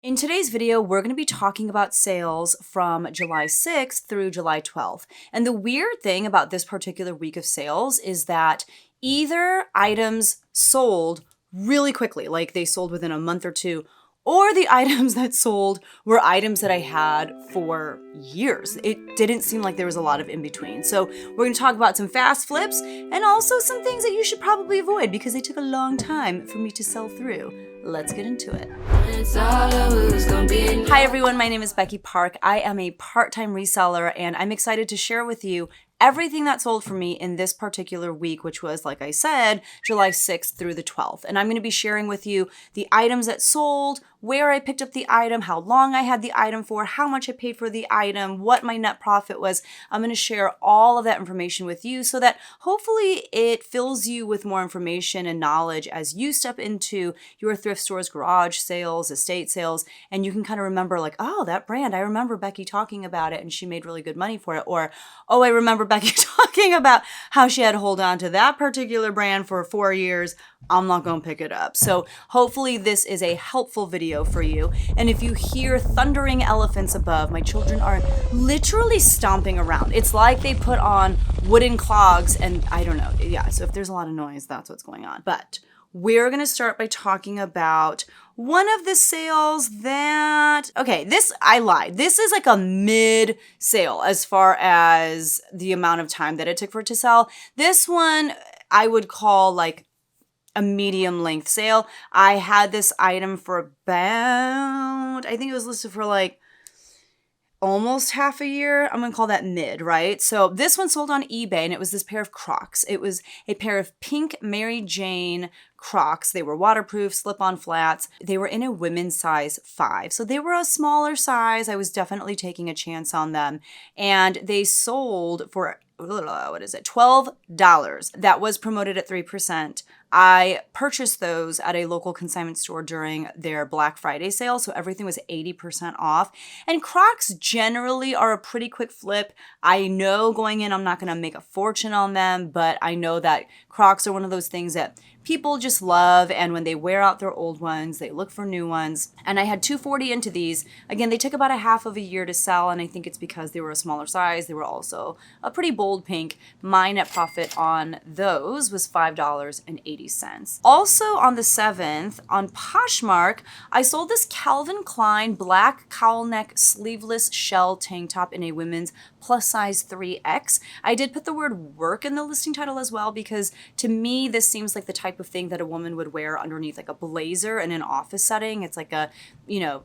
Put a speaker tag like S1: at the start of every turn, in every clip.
S1: In today's video, we're going to be talking about sales from July 6th through July 12th. And the weird thing about this particular week of sales is that either items sold really quickly, like they sold within a month or two, or the items that sold were items that I had for years. It didn't seem like there was a lot of in between. So we're going to talk about some fast flips and also some things that you should probably avoid because they took a long time for me to sell through. Let's get into it. Hi everyone, my name is Becky Park. I am a part-time reseller and I'm excited to share with you everything that sold for me in this particular week, which was, like I said, July 6th through the 12th. And I'm going to be sharing with you the items that sold, where I picked up the item, how long I had the item for, how much I paid for the item, what my net profit was. I'm going to share all of that information with you so that hopefully it fills you with more information and knowledge as you step into your thrift store's garage sales, estate sales, and you can kind of remember like, oh, that brand, I remember Becky talking about it and she made really good money for it. Or, oh, I remember Becky talking about how she had to hold on to that particular brand for 4 years. I'm not going to pick it up. So hopefully this is a helpful video for you. And if you hear thundering elephants above, my children are literally stomping around. It's like they put on wooden clogs and I don't know. Yeah, so if there's a lot of noise, that's what's going on. But we're going to start by talking about one of the sales that, okay, I lied. This is like a mid sale as far as the amount of time that it took for it to sell. This one I would call like a medium length sale. I had this item for about, I think it was listed for like almost half a year. I'm going to call that mid, right? So this one sold on eBay and it was this pair of Crocs. It was a pair of pink Mary Jane Crocs. They were waterproof, slip-on flats. They were in a women's size 5. So they were a smaller size. I was definitely taking a chance on them. And they sold for, what is it, $12. That was promoted at 3%. I purchased those at a local consignment store during their Black Friday sale, so everything was 80% off. And Crocs generally are a pretty quick flip. I know going in I'm not going to make a fortune on them, but I know that Crocs are one of those things that people just love, and when they wear out their old ones, they look for new ones. And I had 240 into these. Again, they took about a half of a year to sell, and I think it's because they were a smaller size. They were also a pretty bold pink. My net profit on those was $5.80. Also on the 7th, on Poshmark, I sold this Calvin Klein black cowl neck sleeveless shell tank top in a women's plus size 3X. I did put the word work in the listing title as well because to me, this seems like the type of thing that a woman would wear underneath like a blazer in an office setting. It's like a,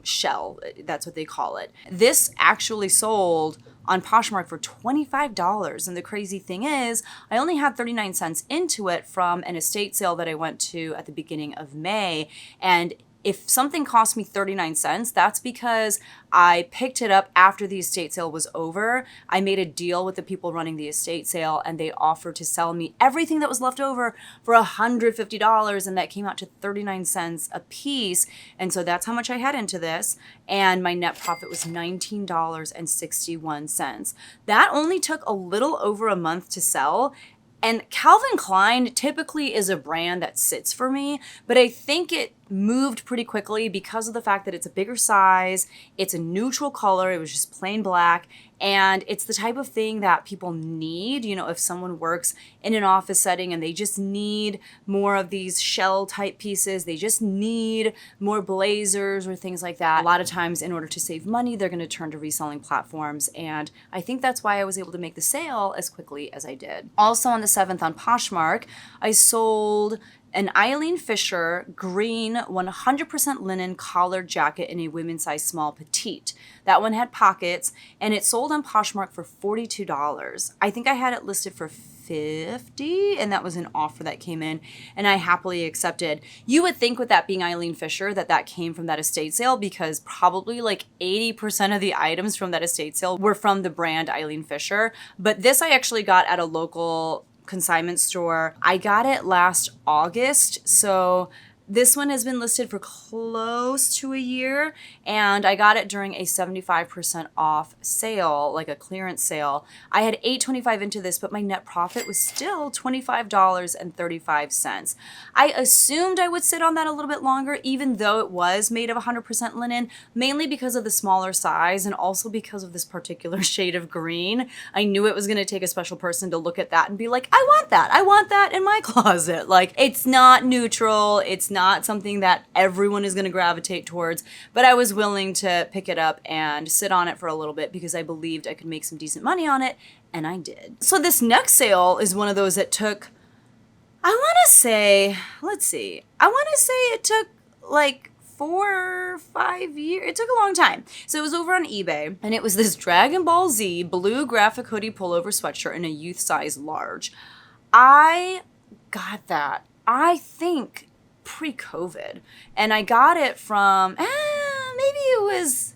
S1: shell. That's what they call it. This actually sold on Poshmark for $25. And the crazy thing is, I only had 39 cents into it from an estate sale that I went to at the beginning of May. And if something cost me 39 cents, that's because I picked it up after the estate sale was over. I made a deal with the people running the estate sale and they offered to sell me everything that was left over for $150, and that came out to 39 cents a piece. And so that's how much I had into this. And my net profit was $19.61. That only took a little over a month to sell. And Calvin Klein typically is a brand that sits for me, but I think it moved pretty quickly because of the fact that it's a bigger size, it's a neutral color, it was just plain black, and it's the type of thing that people need, if someone works in an office setting and they just need more of these shell type pieces, they just need more blazers or things like that. A lot of times in order to save money, they're going to turn to reselling platforms, and I think that's why I was able to make the sale as quickly as I did. Also on the 7th on Poshmark, I sold an Eileen Fisher green 100% linen collared jacket in a women's size small petite. That one had pockets and it sold on Poshmark for $42. I think I had it listed for $50 and that was an offer that came in and I happily accepted. You would think with that being Eileen Fisher that came from that estate sale because probably like 80% of the items from that estate sale were from the brand Eileen Fisher. But this I actually got at a local consignment store. I got it last August, so This one has been listed for close to a year, and I got it during a 75% off sale, like a clearance sale. I had $8.25 into this, but my net profit was still $25.35. I assumed I would sit on that a little bit longer, even though it was made of 100% linen, mainly because of the smaller size and also because of this particular shade of green. I knew it was going to take a special person to look at that and be like, I want that. I want that in my closet. Like, it's not neutral. It's not something that everyone is going to gravitate towards, but I was willing to pick it up and sit on it for a little bit because I believed I could make some decent money on it, and I did. So this next sale is one of those that took, I want to say, it took like 4 or 5 years. It took a long time. So it was over on eBay, and it was this Dragon Ball Z blue graphic hoodie pullover sweatshirt in a youth size large. I got that, I think, pre-COVID, and I got it from it was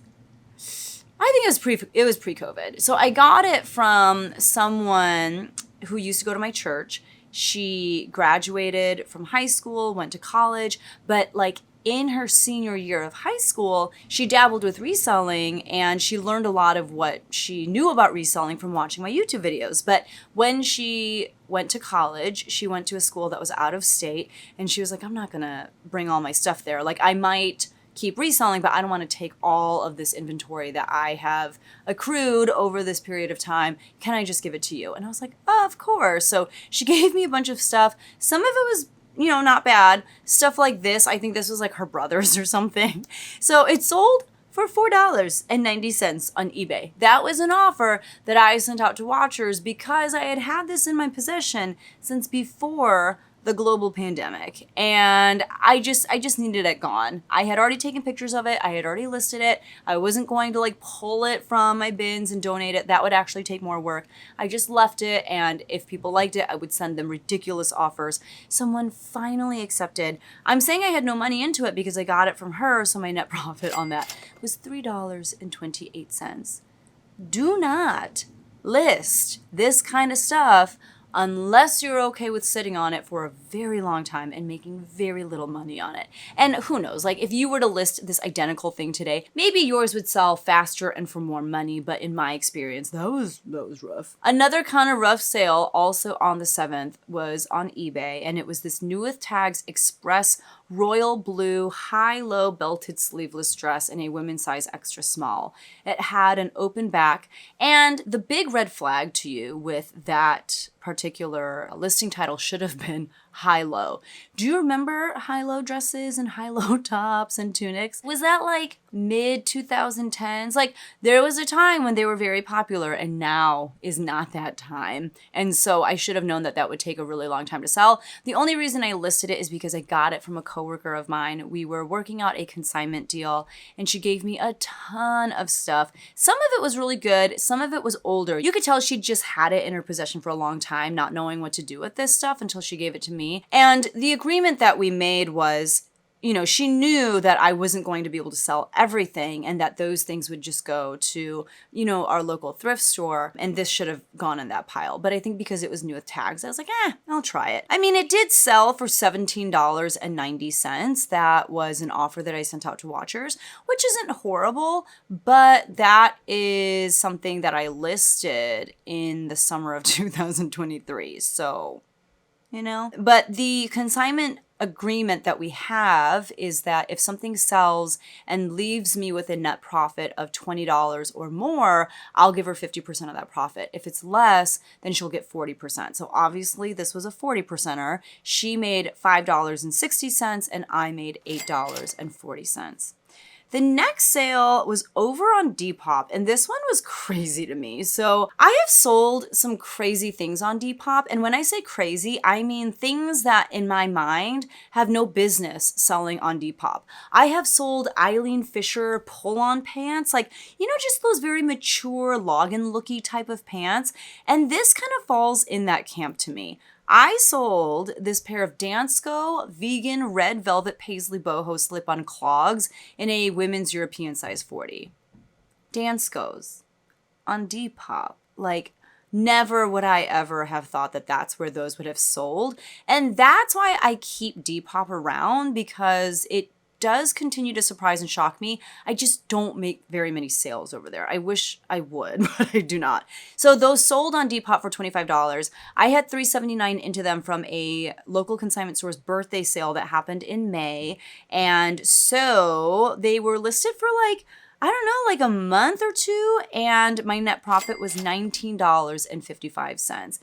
S1: pre-COVID. So I got it from someone who used to go to my church. She graduated from high school, went to college, but like in her senior year of high school, she dabbled with reselling, and she learned a lot of what she knew about reselling from watching my YouTube videos. But when she went to college, she went to a school that was out of state, and she was like, I'm not gonna bring all my stuff there. Like, I might keep reselling, but I don't want to take all of this inventory that I have accrued over this period of time. Can I just give it to you? And I was like, oh, of course. So she gave me a bunch of stuff. Some of it was, not bad. Stuff like this, I think this was like her brother's or something. So it sold for $4.90 on eBay. That was an offer that I sent out to watchers because I had this in my possession since before the global pandemic, and I just needed it gone. I had already taken pictures of it. I had already listed it. I wasn't going to like pull it from my bins and donate it. That would actually take more work. I just left it, and if people liked it, I would send them ridiculous offers. Someone finally accepted. I'm saying I had no money into it because I got it from her, so my net profit on that was $3.28. Do not list this kind of stuff unless you're okay with sitting on it for a very long time and making very little money on it. And who knows, like if you were to list this identical thing today, maybe yours would sell faster and for more money, but in my experience, that was rough. Another kind of rough sale also on the 7th was on eBay, and it was this new with tags express royal blue high-low belted sleeveless dress in a women's size extra small. It had an open back, and the big red flag to you with that particular listing title should have been high-low. Do you remember high-low dresses and high-low tops and tunics? Was that like mid 2010s? Like there was a time when they were very popular, and now is not that time. And so I should have known that that would take a really long time to sell. The only reason I listed it is because I got it from a coworker of mine. We were working out a consignment deal, and she gave me a ton of stuff. Some of it was really good. Some of it was older. You could tell she just had it in her possession for a long time, not knowing what to do with this stuff until she gave it to me. And the agreement that we made was, she knew that I wasn't going to be able to sell everything, and that those things would just go to, our local thrift store, and this should have gone in that pile. But I think because it was new with tags, I was like, I'll try it. I mean, it did sell for $17.90. That was an offer that I sent out to watchers, which isn't horrible, but that is something that I listed in the summer of 2023. So, but the consignment agreement that we have is that if something sells and leaves me with a net profit of $20 or more, I'll give her 50% of that profit. If it's less, then she'll get 40%. So obviously this was a 40%er. She made $5.60 and I made $8.40. The next sale was over on Depop, and this one was crazy to me. So I have sold some crazy things on Depop, and when I say crazy, I mean things that in my mind have no business selling on Depop. I have sold Eileen Fisher pull-on pants, like, just those very mature login-looky type of pants, and this kind of falls in that camp to me. I sold this pair of Dansko vegan red velvet paisley boho slip-on clogs in a women's European size 40. Danskos on Depop. Like, Never would I ever have thought that that's where those would have sold. And that's why I keep Depop around, because it does continue to surprise and shock me. I just don't make very many sales over there. I wish I would, but I do not. So those sold on Depop for $25. I had $3.79 into them from a local consignment store's birthday sale that happened in May. And so they were listed for like, I don't know, like a month or two, and my net profit was $19.55.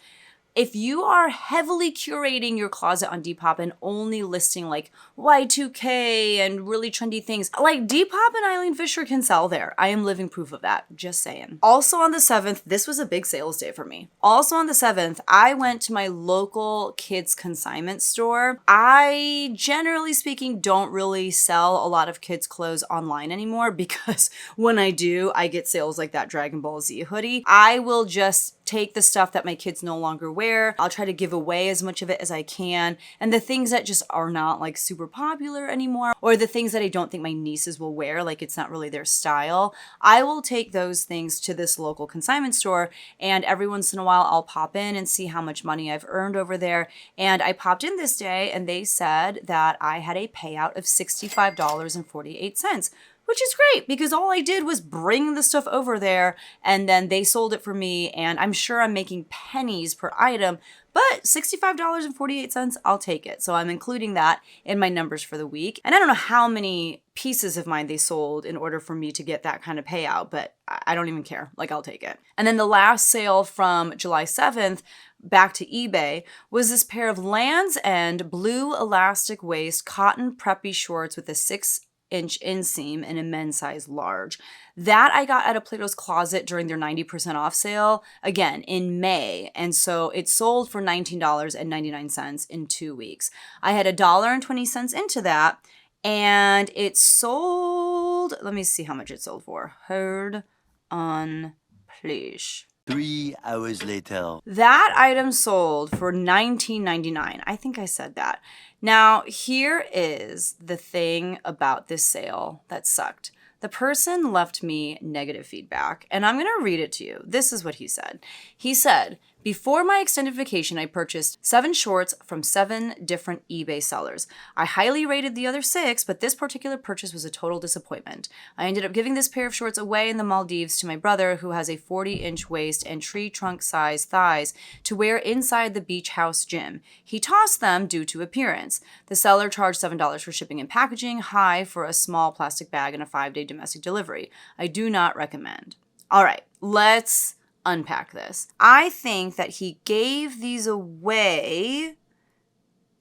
S1: If you are heavily curating your closet on Depop and only listing like Y2K and really trendy things, like Depop and Eileen Fisher can sell there. I am living proof of that, just saying. Also on the 7th, this was a big sales day for me. Also on the 7th, I went to my local kids consignment store. I, generally speaking, don't really sell a lot of kids clothes online anymore, because when I do, I get sales like that Dragon Ball Z hoodie. I will just take the stuff that my kids no longer wear. I'll try to give away as much of it as I can. And the things that just are not like super popular anymore, or the things that I don't think my nieces will wear, like it's not really their style, I will take those things to this local consignment store. And every once in a while, I'll pop in and see how much money I've earned over there. And I popped in this day and they said that I had a payout of $65.48. Which is great, because all I did was bring the stuff over there and then they sold it for me, and I'm sure I'm making pennies per item, but $65.48, I'll take it. So I'm including that in my numbers for the week. And I don't know how many pieces of mine they sold in order for me to get that kind of payout, but I don't even care. Like, I'll take it. And then the last sale from July 7th, back to eBay, was this pair of Land's End blue elastic waist cotton preppy shorts with a 6-inch inseam in a men's size large. That I got at a Plato's Closet during their 90% off sale, again, in May. And so it sold for $19.99 in 2 weeks. I had $1.20 into that, and it sold, let me see how much it sold for. Hold on, please.
S2: 3 hours later.
S1: That item sold for $19.99. I think I said that. Now, here is the thing about this sale that sucked. The person left me negative feedback, and I'm going to read it to you. This is what he said. He said, "Before my extended vacation, I purchased 7 shorts from 7 different eBay sellers. I highly rated the other 6, but this particular purchase was a total disappointment. I ended up giving this pair of shorts away in the Maldives to my brother, who has a 40-inch waist and tree trunk size thighs, to wear inside the beach house gym. He tossed them due to appearance. The seller charged $7 for shipping and packaging, high for a small plastic bag and a 5-day domestic delivery. I do not recommend." All right, let's unpack this. I think that he gave these away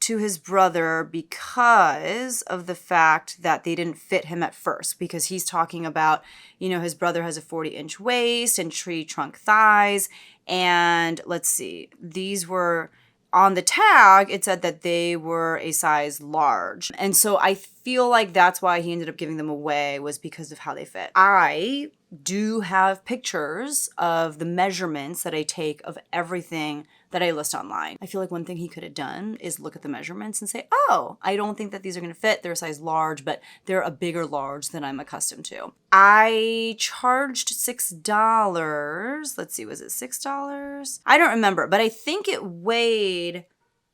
S1: to his brother because of the fact that they didn't fit him at first, because he's talking about, you know, his brother has a 40-inch waist and tree trunk thighs. And let's see, these were on the tag, it said that they were a size large. And so I feel like that's why he ended up giving them away, was because of how they fit. I do have pictures of the measurements that I take of everything that I list online. I feel like one thing he could have done is look at the measurements and say, oh, I don't think that these are going to fit. They're a size large, but they're a bigger large than I'm accustomed to. I charged $6. Let's see, was it $6? I don't remember, but I think it weighed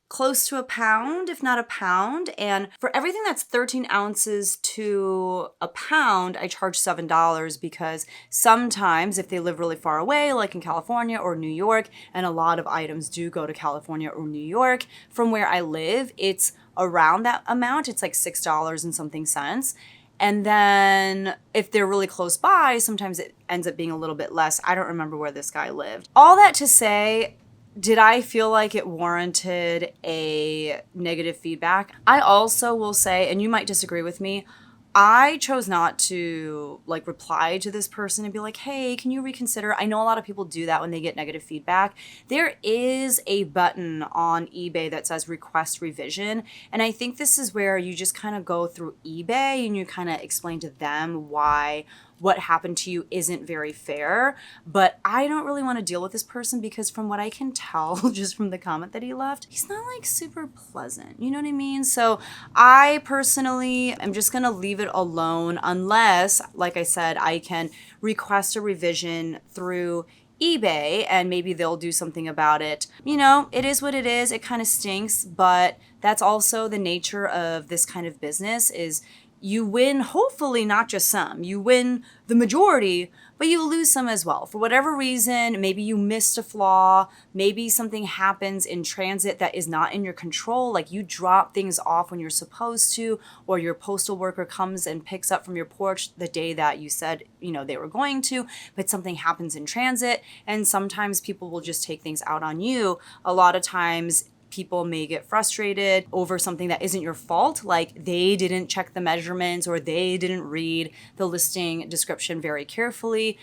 S1: close to a pound, if not a pound. And for everything that's 13 ounces to a pound, I charge $7, because sometimes if they live really far away, like in California or New York, and a lot of items do go to California or New York, from where I live, it's around that amount. It's like $6 and something cents. And then if they're really close by, sometimes it ends up being a little bit less. I don't remember where this guy lived. All that to say, did I feel like it warranted a negative feedback? I also will say, and you might disagree with me, I chose not to like reply to this person and be like, hey, can you reconsider? I know a lot of people do that when they get negative feedback. There is a button on eBay that says request revision. And I think this is where you just kind of go through eBay and you kind of explain to them why what happened to you isn't very fair. But I don't really want to deal with this person, because from what I can tell just from the comment that he left, he's not like super pleasant. You know what I mean? So I personally am just going to leave it alone unless, like I said, I can request a revision through eBay and maybe they'll do something about it. You know, it is what it is. It kind of stinks, but that's also the nature of this kind of business is you win, hopefully not just some. You win the majority, but you lose some as well. For whatever reason, maybe you missed a flaw, maybe something happens in transit that is not in your control, like you drop things off when you're supposed to, or your postal worker comes and picks up from your porch the day that you said, you know, they were going to, but something happens in transit, and sometimes people will just take things out on you. A lot of times people may get frustrated over something that isn't your fault, like they didn't check the measurements or they didn't read the listing description very carefully.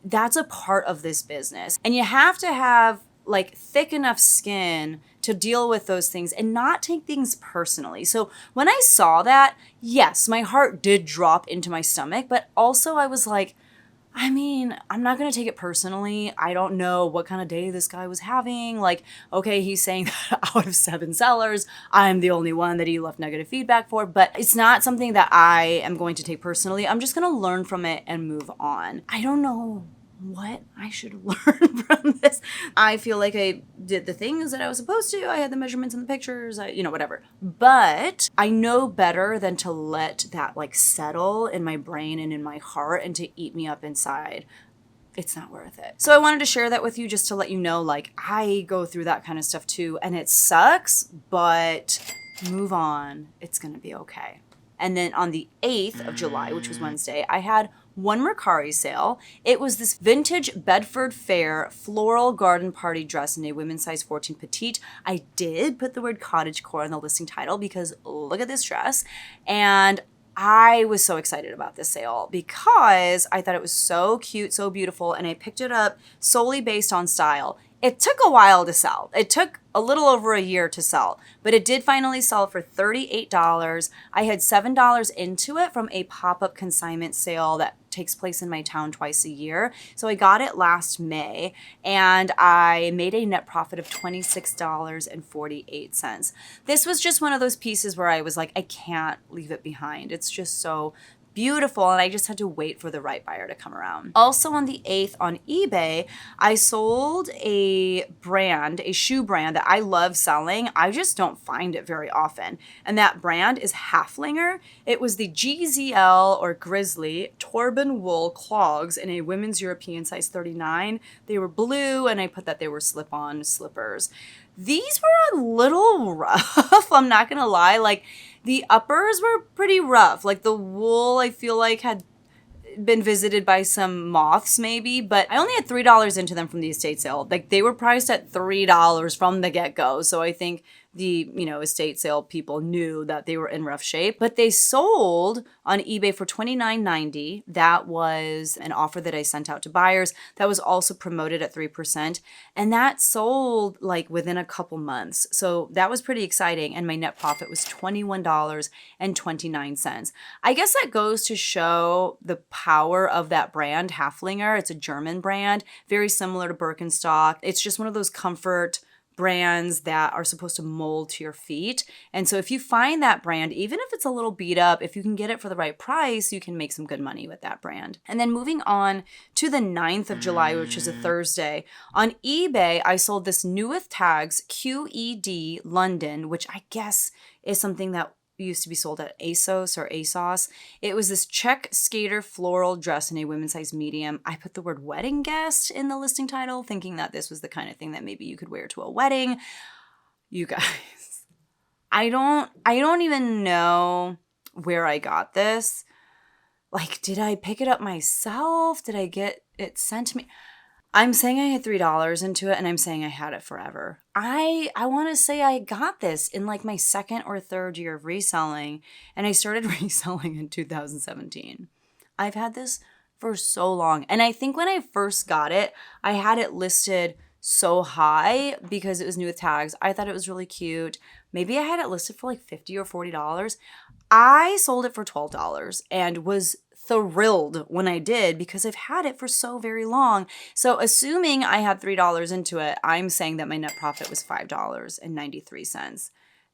S1: That's a part of this business. And you have to have like thick enough skin to deal with those things and not take things personally. So when I saw that, yes, my heart did drop into my stomach, but also I was like, I mean, I'm not going to take it personally. I don't know what kind of day this guy was having. Like, okay, he's saying that out of 7 sellers, I'm the only one that he left negative feedback for, but it's not something that I am going to take personally. I'm just going to learn from it and move on. I don't know what I should learn from this. I feel like I did the things that I was supposed to. I had the measurements and the pictures, whatever. But I know better than to let that like settle in my brain and in my heart and to eat me up inside. It's not worth it. So I wanted to share that with you just to let you know, like, I go through that kind of stuff too, and it sucks, but move on. It's gonna be okay. And then on the 8th of July, which was Wednesday, I had one Mercari sale. It was this vintage Bedford Fair floral garden party dress in a women's size 14 petite. I did put the word cottagecore in the listing title because look at this dress. And I was so excited about this sale because I thought it was so cute, so beautiful, and I picked it up solely based on style. It took a while to sell. It took a little over a year to sell, but it did finally sell for $38. I had $7 into it from a pop-up consignment sale that takes place in my town twice a year. So I got it last May and I made a net profit of $26.48. This was just one of those pieces where I was like, I can't leave it behind. It's just so beautiful, and I just had to wait for the right buyer to come around. Also on the 8th on eBay, I sold a brand, a shoe brand that I love selling. I just don't find it very often. And that brand is Haflinger. It was the GZL or Grizzly Torban wool clogs in a women's European size 39. They were blue, and I put that they were slip-on slippers. These were a little rough, I'm not gonna lie. Like, the uppers were pretty rough. Like, the wool, I feel like, had been visited by some moths maybe, but I only had $3 into them from the estate sale. Like, they were priced at $3 from the get-go. So I think the, estate sale people knew that they were in rough shape, but they sold on eBay for $29.90. That was an offer that I sent out to buyers. That was also promoted at 3%. And that sold like within a couple months. So that was pretty exciting. And my net profit was $21.29. I guess that goes to show the power of that brand, Haflinger. It's a German brand, very similar to Birkenstock. It's just one of those comfort brands that are supposed to mold to your feet. And so if you find that brand, even if it's a little beat up, if you can get it for the right price, you can make some good money with that brand. And then moving on to the 9th of July, which is a Thursday, on eBay, I sold this new with tags QED London, which I guess is something that used to be sold at ASOS or ASOS. It was this check skater floral dress in a women's size medium. I put the word wedding guest in the listing title, thinking that this was the kind of thing that maybe you could wear to a wedding. You guys, I don't even know where I got this. Like, did I pick it up myself? Did I get it sent to me? I'm saying I had $3 into it, and I'm saying I had it forever. I want to say I got this in like my 2nd or 3rd year of reselling, and I started reselling in 2017. I've had this for so long, and I think when I first got it, I had it listed so high because it was new with tags. I thought it was really cute. Maybe I had it listed for like $50 or $40. I sold it for $12 and was thrilled when I did because I've had it for so very long. So assuming I had $3 into it, I'm saying that my net profit was $5.93.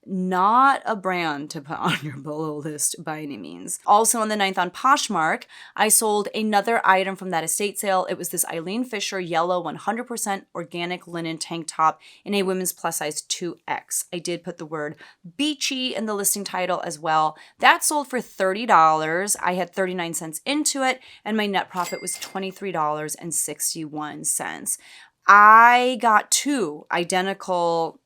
S1: not a brand to put on your below list by any means. Also on the 9th on Poshmark, I sold another item from that estate sale. It was this Eileen Fisher yellow 100% organic linen tank top in a women's plus size 2X. I did put the word beachy in the listing title as well. That sold for $30. I had 39 cents into it, and my net profit was $23.61. I got two identical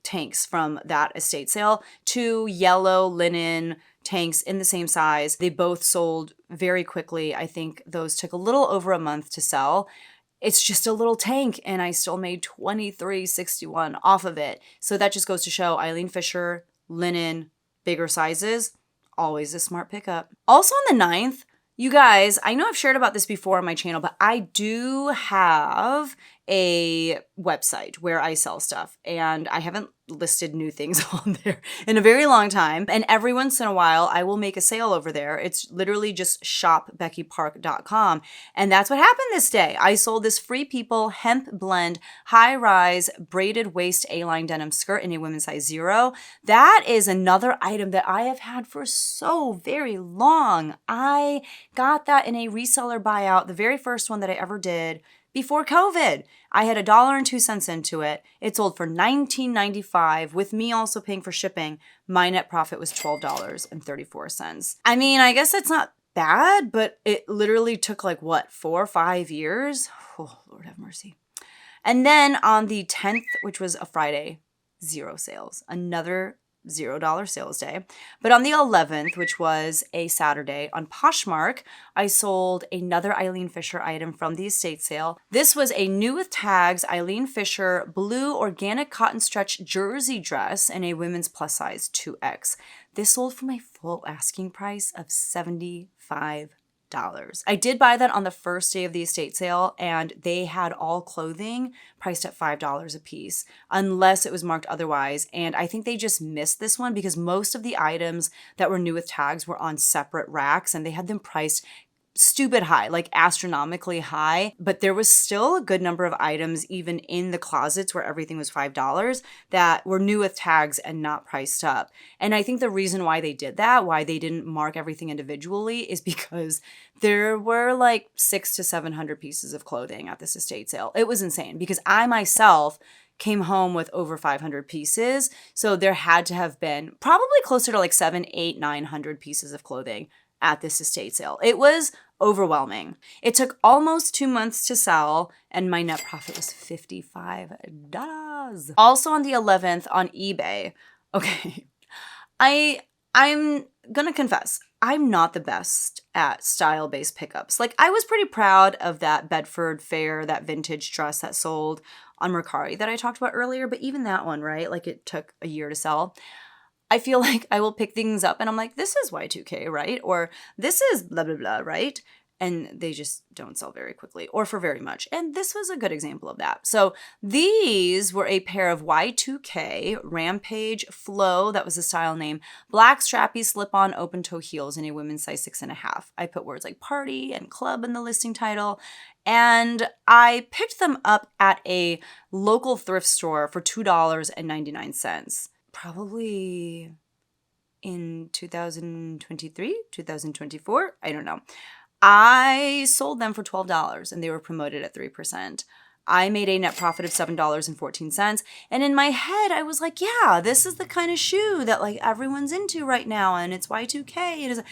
S1: tanks from that estate sale, two yellow linen tanks in the same size. They both sold very quickly. I think those took a little over a month to sell. It's just a little tank, and I still made $23.61 off of it. So that just goes to show Eileen Fisher, linen, bigger sizes, always a smart pickup. Also on the 9th, you guys, I know I've shared about this before on my channel, but I do have a website where I sell stuff, and I haven't listed new things on there in a very long time. And every once in a while, I will make a sale over there. It's literally just shopbeckypark.com. And that's what happened this day. I sold this Free People hemp blend high-rise braided waist A-line denim skirt in a women's size 0. That is another item that I have had for so very long. I got that in a reseller buyout, the very first one that I ever did before COVID. I had $1.02 into it. It sold for $19.95 with me also paying for shipping. My net profit was $12.34. I mean, I guess it's not bad, but it literally took 4 or 5 years? Oh, Lord have mercy. And then on the 10th, which was a Friday, 0 sales. Another $0 sales day. But on the 11th, which was a Saturday, on Poshmark, I sold another Eileen Fisher item from the estate sale. This was a new with tags Eileen Fisher blue organic cotton stretch jersey dress in a women's plus size 2X. This sold for my full asking price of $75. I did buy that on the first day of the estate sale, and they had all clothing priced at $5 a piece, unless it was marked otherwise. And I think they just missed this one because most of the items that were new with tags were on separate racks, and they had them priced stupid high, astronomically high, but there was still a good number of items even in the closets where everything was $5 that were new with tags and not priced up. And I think the reason why they did that, why they didn't mark everything individually, is because there were 600 to 700 pieces of clothing at this estate sale. It was insane because I myself came home with over 500 pieces. So there had to have been probably closer to 700, 800, 900 pieces of clothing at this estate sale. It was overwhelming. It took almost 2 months to sell, and my net profit was $55. Also on the 11th on eBay, okay, I'm gonna confess, I'm not the best at style-based pickups. I was pretty proud of that Bedford Fair, that vintage dress that sold on Mercari that I talked about earlier, but even that one, right? It took a year to sell. I feel like I will pick things up and I'm like, this is Y2K, right? Or this is blah, blah, blah, right? And they just don't sell very quickly or for very much. And this was a good example of that. So these were a pair of Y2K Rampage Flow, that was the style name, black strappy slip-on open toe heels in a women's size 6.5. I put words like party and club in the listing title. And I picked them up at a local thrift store for $2.99. Probably in 2023, 2024, I don't know. I sold them for $12 and they were promoted at 3%. I made a net profit of $7.14. And in my head, I was like, yeah, this is the kind of shoe that everyone's into right now. And it's Y2K. It is,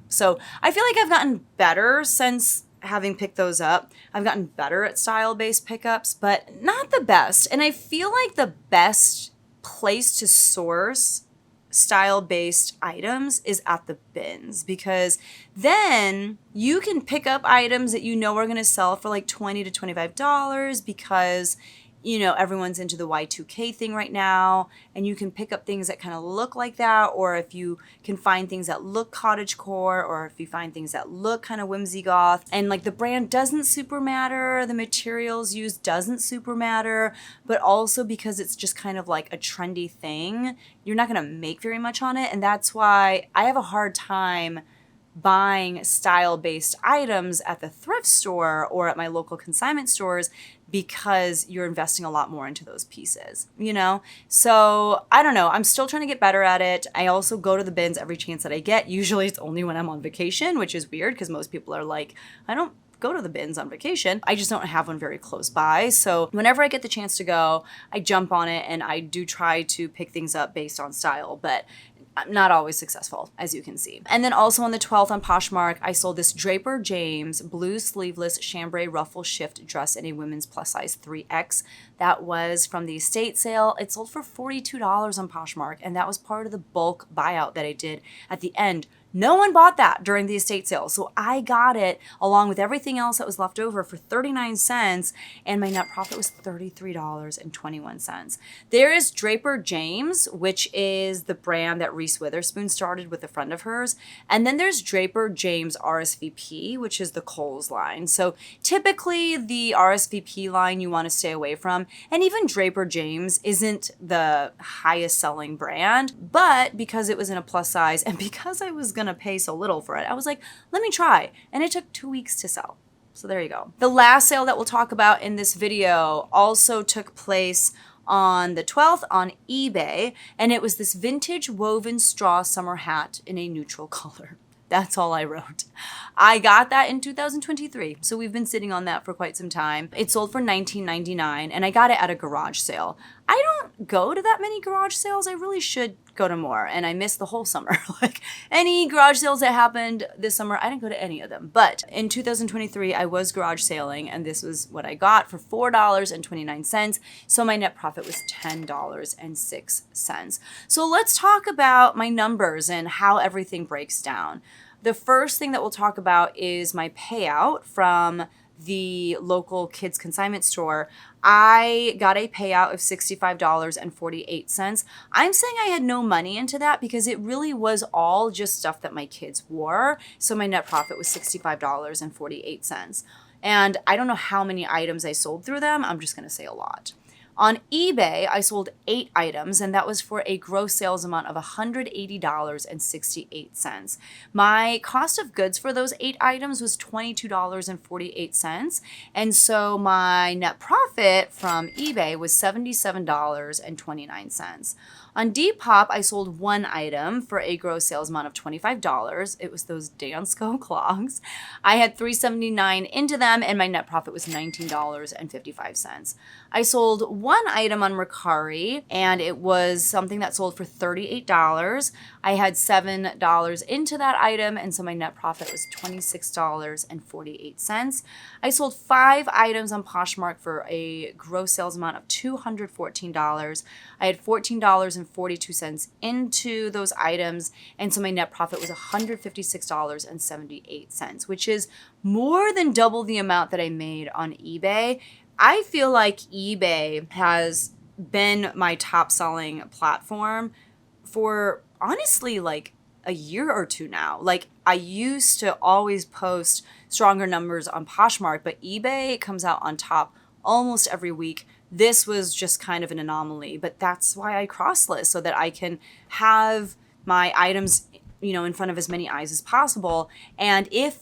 S1: So I feel like I've gotten better since having picked those up. I've gotten better at style-based pickups, but not the best. And I feel like the best place to source style-based items is at the bins, because then you can pick up items that you know are going to sell for $20 to $25 because everyone's into the Y2K thing right now, and you can pick up things that kind of look like that, or if you can find things that look cottagecore, or if you find things that look kind of whimsy goth, and the brand doesn't super matter, the materials used doesn't super matter, but also because it's just kind of a trendy thing, you're not going to make very much on it, and that's why I have a hard time buying style-based items at the thrift store or at my local consignment stores because you're investing a lot more into those pieces, you know? So I don't know. I'm still trying to get better at it. I also go to the bins every chance that I get. Usually it's only when I'm on vacation, which is weird because most people are like, I don't go to the bins on vacation. I just don't have one very close by. So whenever I get the chance to go, I jump on it and I do try to pick things up based on style, but I'm not always successful, as you can see. And then also on the 12th on Poshmark, I sold this Draper James blue sleeveless chambray ruffle shift dress in a women's plus size 3X. That was from the estate sale. It sold for $42 on Poshmark, and that was part of the bulk buyout that I did at the end. No one bought that during the estate sale, so I got it along with everything else that was left over for 39 cents, and my net profit was $33.21. There is Draper James, which is the brand that Reese Witherspoon started with a friend of hers, and then there's Draper James RSVP, which is the Kohl's line. So typically the RSVP line you want to stay away from, and even Draper James isn't the highest selling brand, but because it was in a plus size and because I was gonna pay so little for it, I was like, let me try. And it took 2 weeks to sell. So there you go. The last sale that we'll talk about in this video also took place on the 12th on eBay, and it was this vintage woven straw summer hat in a neutral color. That's all I wrote. I got that in 2023, so we've been sitting on that for quite some time. It sold for $19.99, and I got it at a garage sale. I don't go to that many garage sales. I really should go to more, and I missed the whole summer. Like any garage sales that happened this summer, I didn't go to any of them. But in 2023, I was garage sailing, and this was what I got for $4.29. So my net profit was $10.06. So let's talk about my numbers and how everything breaks down. The first thing that we'll talk about is my payout from the local kids consignment store. I got a payout of $65.48. I'm saying I had no money into that because it really was all just stuff that my kids wore. So my net profit was $65.48. And I don't know how many items I sold through them. I'm just going to say a lot. On eBay, I sold 8 items, and that was for a gross sales amount of $180.68. My cost of goods for those 8 items was $22.48, and so my net profit from eBay was $77.29. On Depop, I sold 1 item for a gross sales amount of $25. It was those Dansko clogs. I had $3.79 into them, and my net profit was $19.55. I sold 1 item on Mercari, and it was something that sold for $38. I had $7 into that item, and so my net profit was $26.48. I sold 5 items on Poshmark for a gross sales amount of $214. I had $14.42 into those items, and so my net profit was $156.78, which is more than double the amount that I made on eBay. I feel like eBay has been my top selling platform for honestly like a year or two now. Like I used to always post stronger numbers on Poshmark, but eBay comes out on top almost every week. This was just kind of an anomaly, but that's why I cross-list so that I can have my items, in front of as many eyes as possible. And if,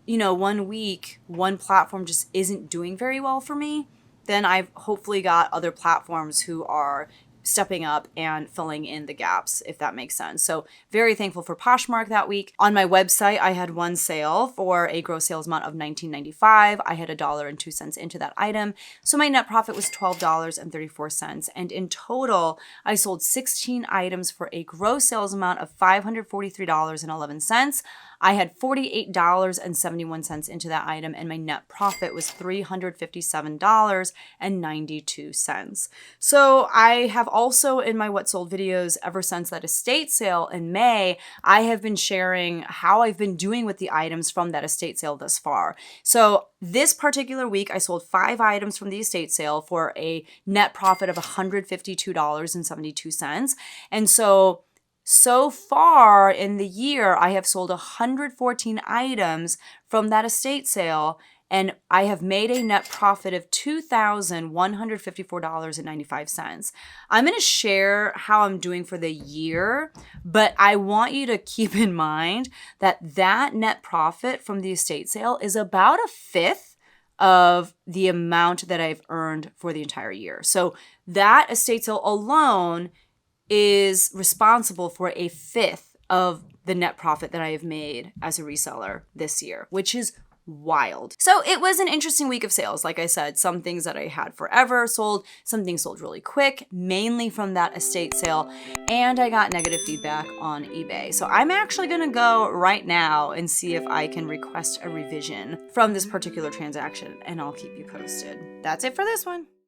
S1: 1 week, one platform just isn't doing very well for me, then I've hopefully got other platforms who are stepping up and filling in the gaps, if that makes sense. So very thankful for Poshmark that week. On my website, I had 1 sale for a gross sales amount of $19.95. I had $1.02 into that item. So my net profit was $12.34. And in total, I sold 16 items for a gross sales amount of $543.11. I had $48.71 into that item, and my net profit was $357.92. So I have also, in my What Sold videos, ever since that estate sale in May, I have been sharing how I've been doing with the items from that estate sale thus far. So this particular week, I sold 5 items from the estate sale for a net profit of $152.72. And so far in the year, I have sold 114 items from that estate sale, and I have made a net profit of $2,154.95. I'm going to share how I'm doing for the year, but I want you to keep in mind that that net profit from the estate sale is about a fifth of the amount that I've earned for the entire year. So that estate sale alone is responsible for a fifth of the net profit that I have made as a reseller this year, which is wild. So it was an interesting week of sales. Like I said, some things that I had forever sold, some things sold really quick, mainly from that estate sale, and I got negative feedback on eBay. So I'm actually gonna go right now and see if I can request a revision from this particular transaction, and I'll keep you posted. That's it for this one.